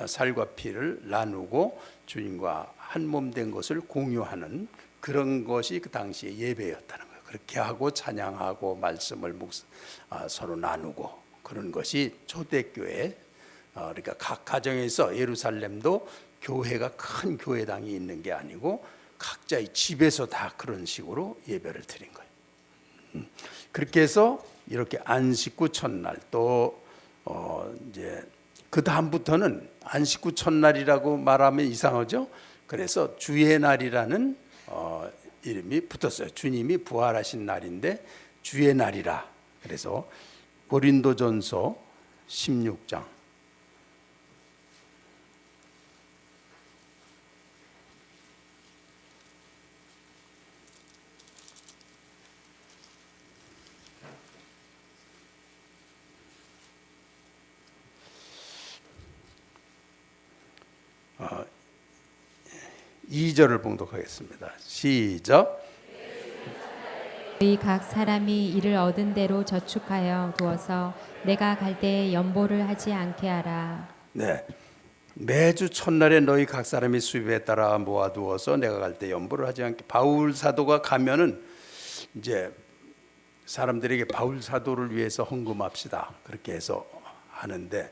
살과 피를 나누고 주님과 한 몸 된 것을 공유하는 그런 것이 그 당시에 예배였다는 거예요. 그렇게 하고 찬양하고 말씀을 서로 나누고 그런 것이 초대교회. 그러니까 각 가정에서 예루살렘도 교회가 큰 교회당이 있는 게 아니고 각자의 집에서 다 그런 식으로 예배를 드린 거예요. 그렇게 해서 이렇게 안식 후 첫날 또 이제 그 다음부터는 안식 후 첫날이라고 말하면 이상하죠. 그래서 주의 날이라는 이름이 붙었어요. 주님이 부활하신 날인데 주의 날이라. 그래서 고린도전서 16장. 어, 2절을 봉독하겠습니다. 시작. 너희 각 사람이 이를 얻은 대로 저축하여 두어서 내가 갈 때에 연보를 하지 않게 하라. 네, 매주 첫날에 너희 각 사람이 수입에 따라 모아두어서 내가 갈 때 연보를 하지 않게. 바울 사도가 가면은 이제 사람들에게 바울 사도를 위해서 헌금합시다. 그렇게 해서 하는데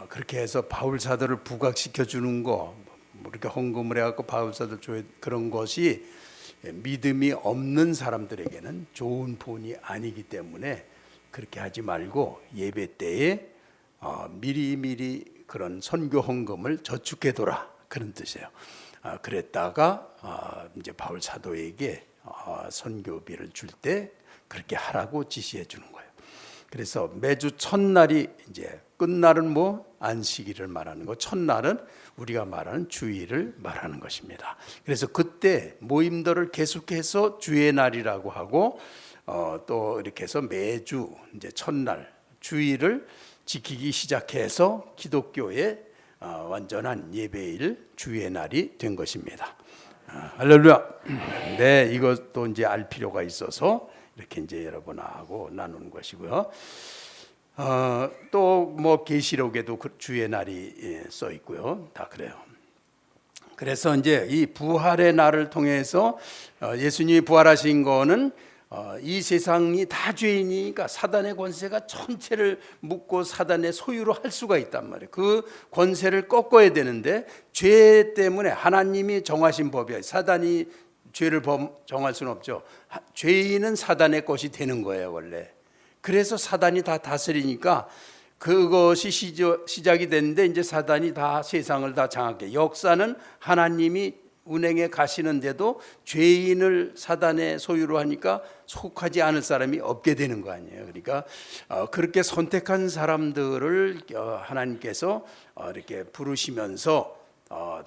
그렇게 해서 바울 사도를 부각시켜 주는 거, 이렇게 헌금을 해갖고 바울 사도 줘야 그런 것이 믿음이 없는 사람들에게는 좋은 본이 아니기 때문에 그렇게 하지 말고 예배 때에 미리미리 그런 선교 헌금을 저축해둬라 그런 뜻이에요. 그랬다가 이제 바울 사도에게 선교비를 줄 때 그렇게 하라고 지시해 주는 거예요. 그래서 매주 첫날이 이제 끝날은 뭐 안식일을 말하는 거, 첫날은 우리가 말하는 주일을 말하는 것입니다. 그래서 그때 모임들을 계속해서 주의 날이라고 하고 또 이렇게 해서 매주 이제 첫날 주일을 지키기 시작해서 기독교의 완전한 예배일 주의 날이 된 것입니다. 할렐루야. 네, 이것도 이제 알 필요가 있어서 이렇게 이제 여러분하고 나누는 것이고요. 또 뭐 계시록에도 주의 날이 써 있고요. 다 그래요. 그래서 이제 이 부활의 날을 통해서 예수님이 부활하신 거는 이 세상이 다 죄인이니까 사단의 권세가 전체를 묶고 사단의 소유로 할 수가 있단 말이에요. 그 권세를 꺾어야 되는데 죄 때문에 하나님이 정하신 법이에요. 사단이 죄를 정할 수는 없죠. 죄인은 사단의 것이 되는 거예요, 원래. 그래서 사단이 다 다스리니까 그것이 시작이 됐는데 이제 사단이 다 세상을 다 장악해. 역사는 하나님이 운행에 가시는데도 죄인을 사단의 소유로 하니까 속하지 않을 사람이 없게 되는 거 아니에요. 그러니까 그렇게 선택한 사람들을 하나님께서 이렇게 부르시면서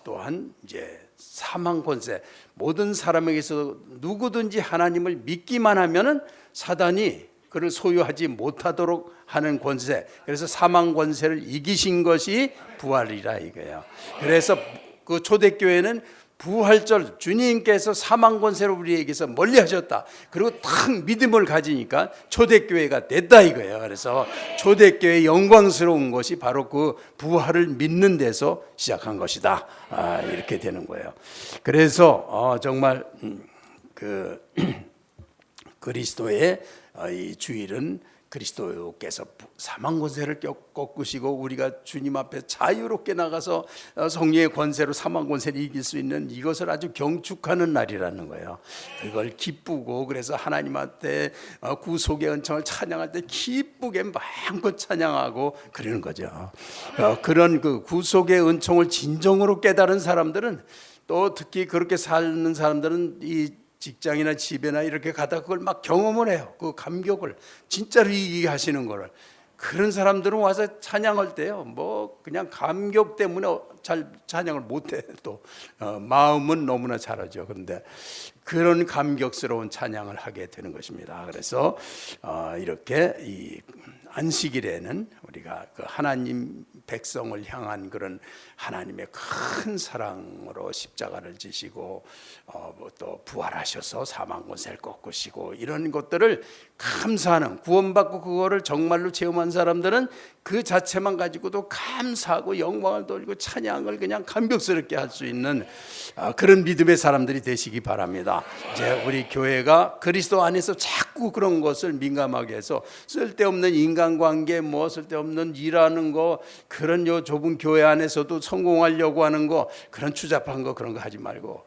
또한 이제 사망 권세, 모든 사람에게서 누구든지 하나님을 믿기만 하면은 사단이 그를 소유하지 못하도록 하는 권세, 그래서 사망 권세를 이기신 것이 부활이라 이거예요. 그래서 그 초대교회는 부활절 주님께서 사망 권세를 우리에게서 멀리하셨다. 그리고 딱 믿음을 가지니까 초대교회가 됐다 이거예요. 그래서 초대교회의 영광스러운 것이 바로 그 부활을 믿는 데서 시작한 것이다. 이렇게 되는 거예요. 그래서 정말 그 그리스도의 이 주일은 그리스도께서 사망 권세를 꺾으시고 우리가 주님 앞에 자유롭게 나가서 성령의 권세로 사망 권세를 이길 수 있는 이것을 아주 경축하는 날이라는 거예요. 그걸 기쁘고 그래서 하나님한테 구속의 은총을 찬양할 때 기쁘게 마음껏 찬양하고 그러는 거죠. 그런 그 구속의 은총을 진정으로 깨달은 사람들은 또 특히 그렇게 사는 사람들은 이 직장이나 집에나 이렇게 가다 그걸 막 경험을 해요. 그 감격을 진짜로 이기게 하시는 거를. 그런 사람들은 와서 찬양할 때요, 뭐 그냥 감격 때문에 잘 찬양을 못해. 또 마음은 너무나 잘하죠. 그런데 그런 감격스러운 찬양을 하게 되는 것입니다. 그래서 이렇게 이 안식일에는 우리가 그 하나님 백성을 향한 그런 하나님의 큰 사랑으로 십자가를 지시고 또 부활하셔서 사망 권세를 꺾으시고 이런 것들을 감사하는, 구원받고 그거를 정말로 체험한 사람들은 그 자체만 가지고도 감사하고 영광을 돌리고 찬양을 그냥 감격스럽게 할 수 있는 그런 믿음의 사람들이 되시기 바랍니다. 이제 우리 교회가 그리스도 안에서 자꾸 그런 것을 민감하게 해서 쓸데없는 인간관계, 뭐 쓸데없는 일하는 거, 그런 요 좁은 교회 안에서도 성공하려고 하는 거, 그런 추잡한 거, 그런 거 하지 말고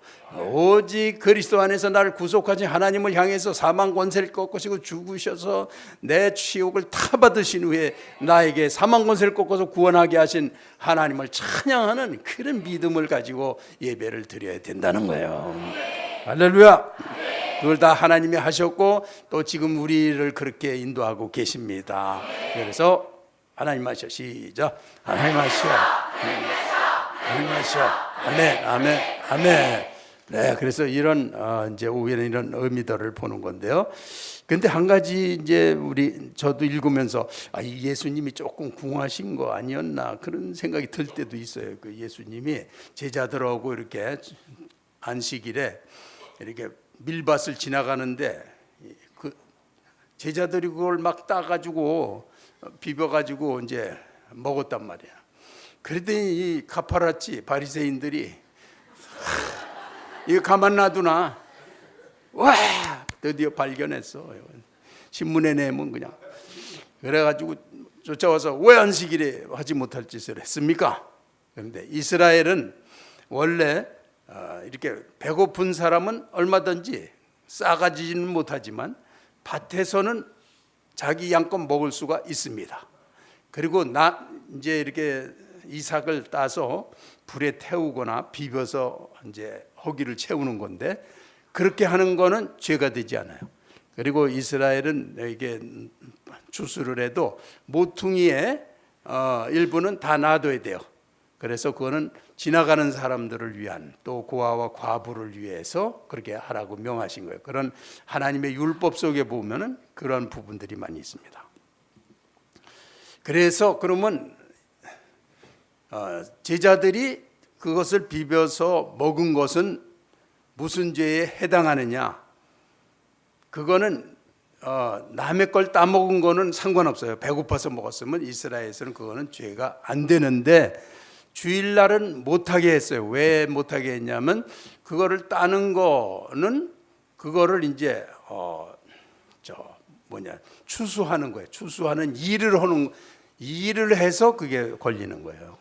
오직 그리스도 안에서 나를 구속하신 하나님을 향해서 사망 권세를 꺾으시고 죽으셔서 내 치욕을 다 받으신 후에 나에게 사망 권세를 꺾어서 구원하게 하신 하나님을 찬양하는 그런 믿음을 가지고 예배를 드려야 된다는 거예요. 할렐루야. 그걸 다 하나님이 하셨고 또 지금 우리를 그렇게 인도하고 계십니다. 그래서 하나님 하셔. 시작. 하나님 하셔. 하나님 하셔. 아멘. 아멘. 아멘. 네, 그래서 이런 이제 오후에는 이런 의미들을 보는 건데요. 근데 한 가지 이제 저도 읽으면서 이 예수님이 조금 궁하신 거 아니었나 그런 생각이 들 때도 있어요. 그 예수님이 제자들하고 이렇게 안식일에 이렇게 밀밭을 지나가는데 그 제자들이 그걸 막 따가지고 비벼가지고 이제 먹었단 말이야. 그랬더니 이 가파라치 바리새인들이 이거 가만 놔두나? 와! 드디어 발견했어. 신문에 내면 그냥. 그래가지고 쫓아와서 왜 안식일에 하지 못할 짓을 했습니까? 그런데 이스라엘은 원래 이렇게 배고픈 사람은 얼마든지 싸가지는 못하지만 밭에서는 자기 양껏 먹을 수가 있습니다. 그리고 이제 이렇게 이삭을 따서 불에 태우거나 비벼서 이제 허기를 채우는 건데, 그렇게 하는 거는 죄가 되지 않아요. 그리고 이스라엘은 이게 추수를 해도 모퉁이의 일부는 다 놔둬야 돼요. 그래서 그거는 지나가는 사람들을 위한, 또 고아와 과부를 위해서 그렇게 하라고 명하신 거예요. 그런 하나님의 율법 속에 보면은 그런 부분들이 많이 있습니다. 그래서 그러면 제자들이 그것을 비벼서 먹은 것은 무슨 죄에 해당하느냐? 그거는 남의 걸 따먹은 거는 상관없어요. 배고파서 먹었으면 이스라엘에서는 그거는 죄가 안 되는데, 주일날은 못하게 했어요. 왜 못하게 했냐면, 그거를 따는 거는 그거를 이제 추수하는 거예요. 추수하는 일을 해서 그게 걸리는 거예요.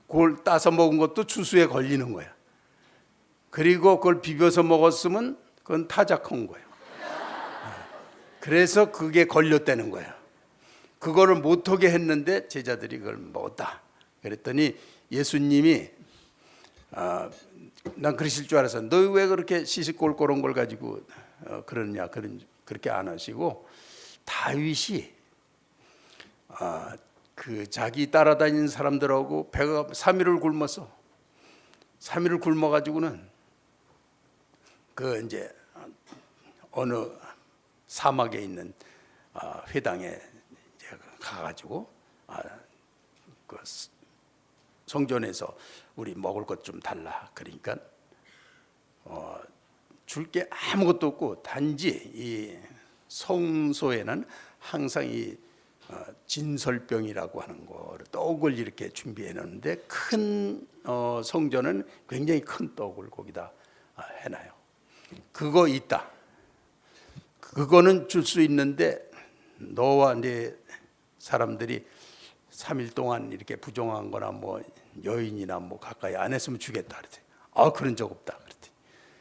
그걸 따서 먹은 것도 추수에 걸리는 거예요. 그리고 그걸 비벼서 먹었으면 그건 타작한 거예요. 그래서 그게 걸렸다는 거예요. 그거를 못하게 했는데 제자들이 그걸 먹었다. 그랬더니 예수님이 난 그러실 줄 알았어. 너 왜 그렇게 시시콜콜한 걸 가지고 그러냐. 그렇게 안 하시고, 다윗이 그 자기 따라다니는 사람들하고 배가 3일을 굶었어. 3일을 굶어가지고는 그 이제 어느 사막에 있는 회당에 이제 가가지고 그 성전에서 우리 먹을 것 좀 달라. 그러니까 줄 게 아무것도 없고, 단지 이 성소에는 항상 이 진설병이라고 하는 거를, 떡을 이렇게 준비해 놓는데, 큰 성전은 굉장히 큰 떡을 거기다 해놔요. 그거 있다. 그거는 줄 수 있는데 너와 네 사람들이 3일 동안 이렇게 부정한 거나 뭐 여인이나 뭐 가까이 안 했으면 주겠다 그랬더니, 그런 적 없다 그랬더니,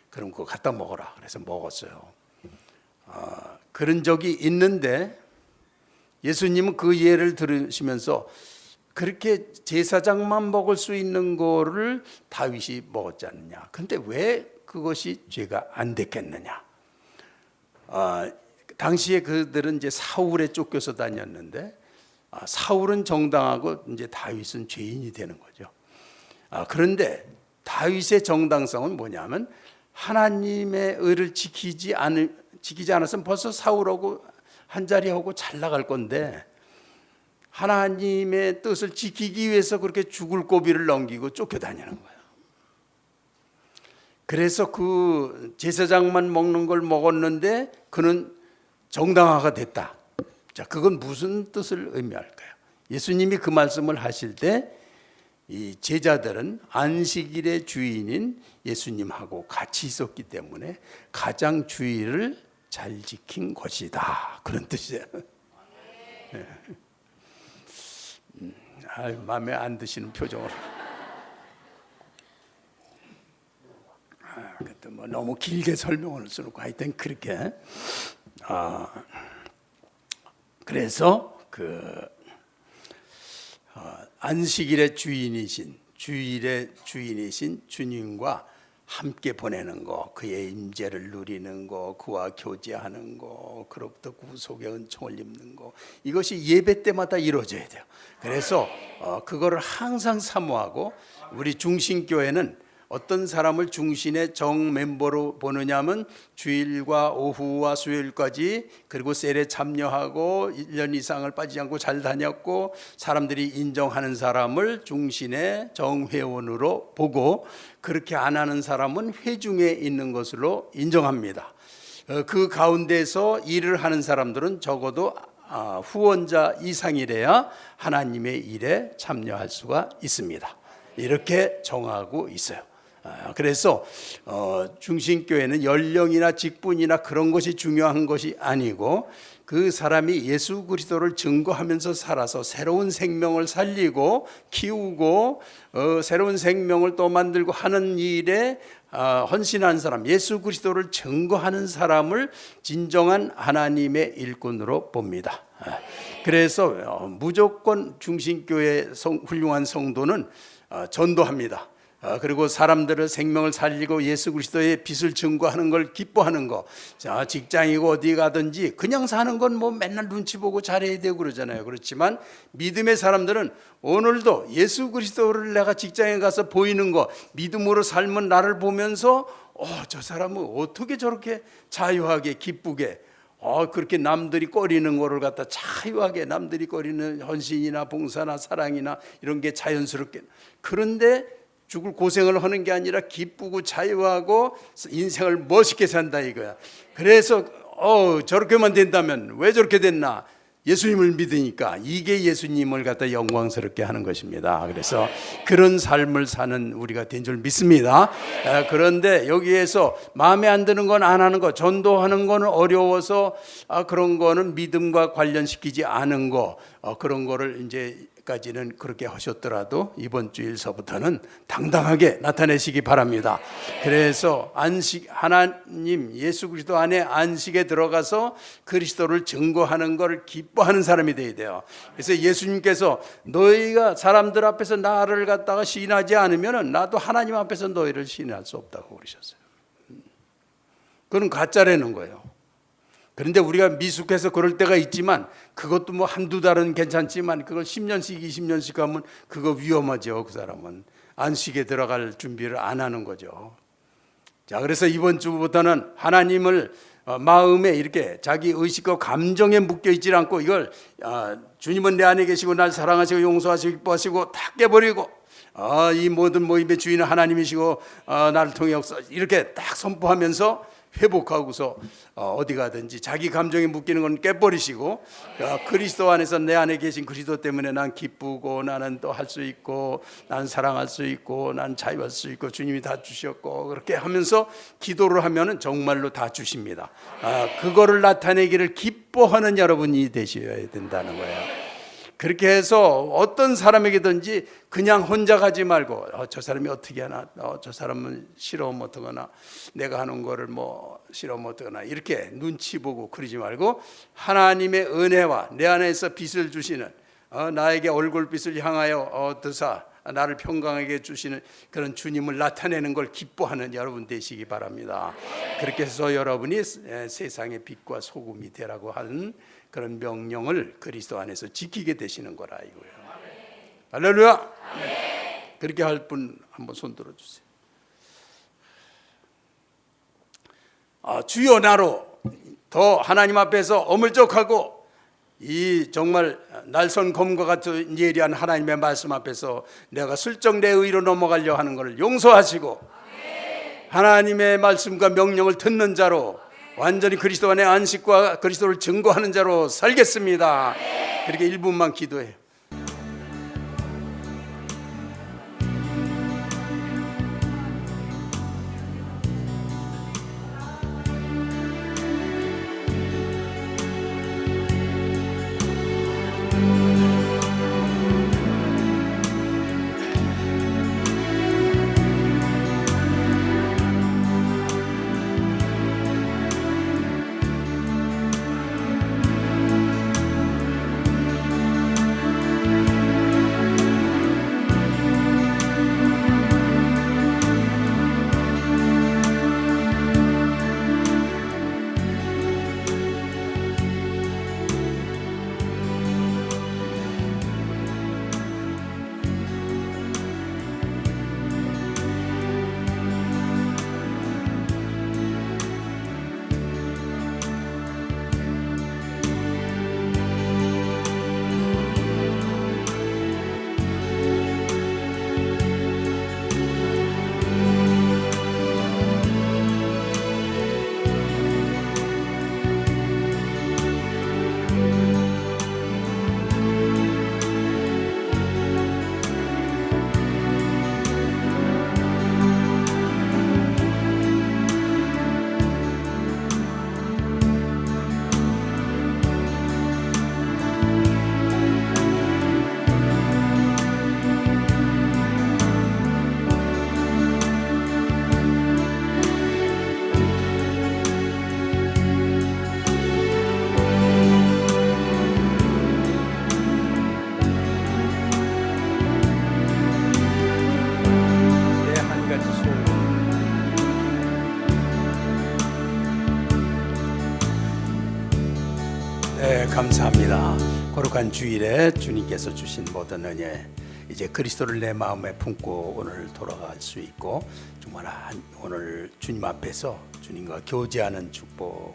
그럼 그거 갖다 먹어라. 그래서 먹었어요. 그런 적이 있는데, 예수님은 그 예를 들으시면서 그렇게 제사장만 먹을 수 있는 거를 다윗이 먹었지 않느냐. 근데 왜 그것이 죄가 안 됐겠느냐. 당시에 그들은 이제 사울에 쫓겨서 다녔는데, 사울은 정당하고 이제 다윗은 죄인이 되는 거죠. 그런데 다윗의 정당성은 뭐냐면, 하나님의 의를 지키지 않았으면 벌써 사울하고 한 자리하고 잘 나갈 건데, 하나님의 뜻을 지키기 위해서 그렇게 죽을 고비를 넘기고 쫓겨다니는 거예요. 그래서 그 제사장만 먹는 걸 먹었는데 그는 정당화가 됐다. 자, 그건 무슨 뜻을 의미할까요? 예수님이 그 말씀을 하실 때 이 제자들은 안식일의 주인인 예수님하고 같이 있었기 때문에 가장 주의를 잘 지킨 것이다. 그런 뜻이에요. 마음에 안 드시는 표정으로. 뭐 너무 길게 설명을 쓰고 하여튼 그렇게. 그래서 안식일의 주인이신 주님과 함께 보내는 거, 그의 임재를 누리는 거, 그와 교제하는 거, 그로부터 구속의 은총을 입는 거, 이것이 예배 때마다 이루어져야 돼요. 그래서 그거를 항상 사모하고, 우리 중신교회는 어떤 사람을 중신의 정 멤버로 보느냐면, 주일과 오후와 수요일까지 그리고 셀에 참여하고 1년 이상을 빠지지 않고 잘 다녔고, 사람들이 인정하는 사람을 중신의 정회원으로 보고, 그렇게 안 하는 사람은 회중에 있는 것으로 인정합니다. 그 가운데서 일을 하는 사람들은 적어도 후원자 이상이래야 하나님의 일에 참여할 수가 있습니다. 이렇게 정하고 있어요. 그래서 중신교회는 연령이나 직분이나 그런 것이 중요한 것이 아니고, 그 사람이 예수 그리스도를 증거하면서 살아서 새로운 생명을 살리고 키우고 새로운 생명을 또 만들고 하는 일에 헌신한 사람, 예수 그리스도를 증거하는 사람을 진정한 하나님의 일꾼으로 봅니다. 그래서 무조건 중심교회 훌륭한 성도는 전도합니다. 그리고 사람들의 생명을 살리고 예수 그리스도의 빛을 증거하는 걸 기뻐하는 거. 자, 직장이고 어디 가든지 그냥 사는 건 뭐 맨날 눈치 보고 잘해야 되고 그러잖아요. 그렇지만 믿음의 사람들은 오늘도 예수 그리스도를 내가 직장에 가서 보이는 거, 믿음으로 삶은 나를 보면서 저 사람은 어떻게 저렇게 자유하게 기쁘게 그렇게 남들이 꺼리는 거를 갖다 자유하게 남들이 꺼리는 헌신이나 봉사나 사랑이나 이런 게 자연스럽게, 그런데 죽을 고생을 하는 게 아니라 기쁘고 자유하고 인생을 멋있게 산다 이거야. 그래서 저렇게만 된다면 왜 저렇게 됐나? 예수님을 믿으니까. 이게 예수님을 갖다 영광스럽게 하는 것입니다. 그래서 그런 삶을 사는 우리가 된 줄 믿습니다. 그런데 여기에서 마음에 안 드는 건 안 하는 거, 전도하는 거는 어려워서 그런 거는 믿음과 관련시키지 않은 거, 그런 거를 이제까지는 그렇게 하셨더라도 이번 주일서부터는 당당하게 나타내시기 바랍니다. 그래서 안식, 하나님 예수 그리스도 안에 안식에 들어가서 그리스도를 증거하는 걸 기뻐하는 사람이 되어야 돼요. 그래서 예수님께서 너희가 사람들 앞에서 나를 갖다가 시인하지 않으면 나도 하나님 앞에서 너희를 시인할 수 없다고 그러셨어요. 그건 가짜라는 거예요. 그런데 우리가 미숙해서 그럴 때가 있지만, 그것도 뭐 한두 달은 괜찮지만 그걸 10년씩 20년씩 하면 그거 위험하죠. 그 사람은 안식에 들어갈 준비를 안 하는 거죠. 자, 그래서 이번 주부터는 하나님을 마음에 이렇게 자기 의식과 감정에 묶여 있지 않고, 이걸 주님은 내 안에 계시고 날 사랑하시고 용서하시고 기뻐하시고 다 깨버리고, 이 모든 모임의 주인은 하나님이시고 나를 통해 역사, 이렇게 딱 선포하면서 회복하고서 어디 가든지 자기 감정에 묶이는 건 깨버리시고, 그리스도 안에서 내 안에 계신 그리스도 때문에 난 기쁘고 나는 또 할 수 있고 난 사랑할 수 있고 난 자유할 수 있고 주님이 다 주셨고, 그렇게 하면서 기도를 하면은 정말로 다 주십니다. 그거를 나타내기를 기뻐하는 여러분이 되셔야 된다는 거예요. 그렇게 해서 어떤 사람에게든지 그냥 혼자 가지 말고 저 사람이 어떻게 하나, 저 사람은 싫어하면 어떡하나, 내가 하는 거를 뭐 싫어하면 어떡하나, 이렇게 눈치 보고 그러지 말고 하나님의 은혜와 내 안에서 빛을 주시는, 나에게 얼굴빛을 향하여 드사 나를 평강하게 주시는 그런 주님을 나타내는 걸 기뻐하는 여러분 되시기 바랍니다. 그렇게 해서 여러분이 세상의 빛과 소금이 되라고 하는 그런 명령을 그리스도 안에서 지키게 되시는 거라 이거예요. 할렐루야. 그렇게 할 분 한번 손 들어주세요. 주여 나로 더 하나님 앞에서 어물쩍하고 이 정말 날선 검과 같은 예리한 하나님의 말씀 앞에서 내가 슬쩍 내 의로 넘어가려 하는 것을 용서하시고, 하나님의 말씀과 명령을 듣는 자로 완전히 그리스도 안의 안식과 그리스도를 증거하는 자로 살겠습니다. 그렇게 1분만 기도해요. 네, 감사합니다. 거룩한 주일에 주님께서 주신 모든 은혜, 이제 그리스도를 내 마음에 품고 오늘 돌아갈 수 있고 정말 오늘 주님 앞에서 주님과 교제하는 축복,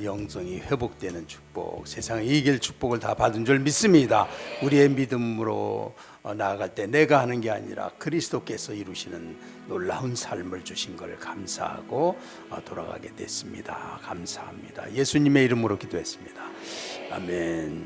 영성이 회복되는 축복, 세상에 이길 축복을 다 받은 줄 믿습니다. 우리의 믿음으로 나아갈 때 내가 하는 게 아니라 그리스도께서 이루시는 놀라운 삶을 주신 걸 감사하고 돌아가게 됐습니다. 감사합니다. 예수님의 이름으로 기도했습니다. 아멘.